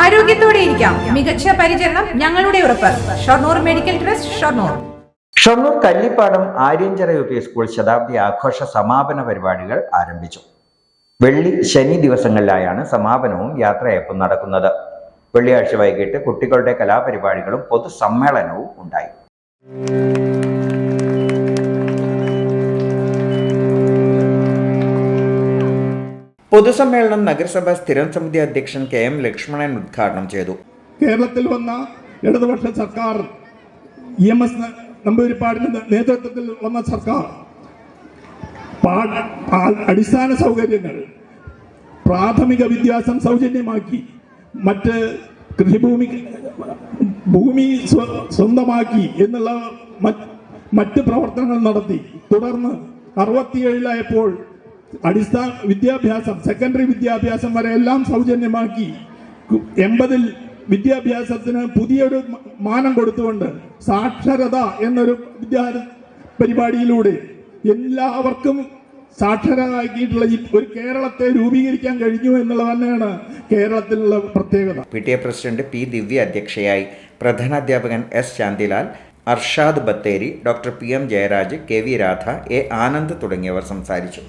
ആരോഗ്യത്തോടെ ഇരിക്കാം. മികച്ച പരിചരണം ഞങ്ങളുടെ ഉറപ്പ്. Shoranur medical trust, Shoranur. Shoranur Kallippadam Aryanchira UP school ശതാബ്ദി ആഘോഷ സമാപന പരിപാടികൾ ആരംഭിച്ചു. വെള്ളി, ശനി ദിവസങ്ങളിലായാണ് സമാപനവും യാത്രയയപ്പും നടക്കുന്നത്. വെള്ളിയാഴ്ച വൈകിട്ട് കുട്ടികളുടെ കലാപരിപാടികളും പൊതുസമ്മേളനവും ഉണ്ടായി. പൊതുസമ്മേളനം നഗരസഭാ സ്ഥിരം സമിതി അധ്യക്ഷൻ KM ലക്ഷ്മണൻ ഉദ്ഘാടനം ചെയ്തു. കേരളത്തിൽ വന്ന ഇടതുപക്ഷ സർക്കാർ, EMS നമ്പൂതിരിപ്പാടിന്റെ നേതൃത്വത്തിൽ വന്ന സർക്കാർ അടിസ്ഥാന സൗകര്യങ്ങൾ, പ്രാഥമിക വിദ്യാഭ്യാസം സൗജന്യമാക്കി, മറ്റ് ഭൂമി സ്വന്തമാക്കി എന്നുള്ള മറ്റ് പ്രവർത്തനങ്ങൾ നടത്തി. തുടർന്ന് 67-ലായപ്പോൾ അടിസ്ഥാന വിദ്യാഭ്യാസം, സെക്കൻഡറി വിദ്യാഭ്യാസം വരെ എല്ലാം സൗജന്യമാക്കി. 80-ൽ വിദ്യാഭ്യാസത്തിന് പുതിയൊരു മാനം കൊടുത്തുകൊണ്ട് സാക്ഷരത എന്നൊരു പരിപാടിയിലൂടെ എല്ലാവർക്കും സാക്ഷരരാക്കിയിട്ടുള്ള ഒരു കേരളത്തെ രൂപീകരിക്കാൻ കഴിഞ്ഞു എന്നുള്ളത് തന്നെയാണ് കേരളത്തിലുള്ള പ്രത്യേകത. PTA president P. ദിവ്യ അധ്യക്ഷയായി. പ്രധാനാധ്യാപകൻ S. Shantilal, Arshad Bathery, doctor PM Jayaraj, KV Radha, A. Anand തുടങ്ങിയവർ സംസാരിച്ചു.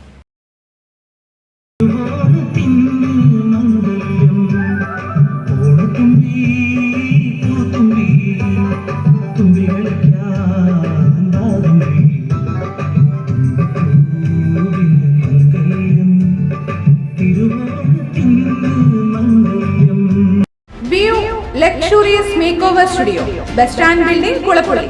View Luxurious Makeover Studio, Bus Stand Building, Kulapudi.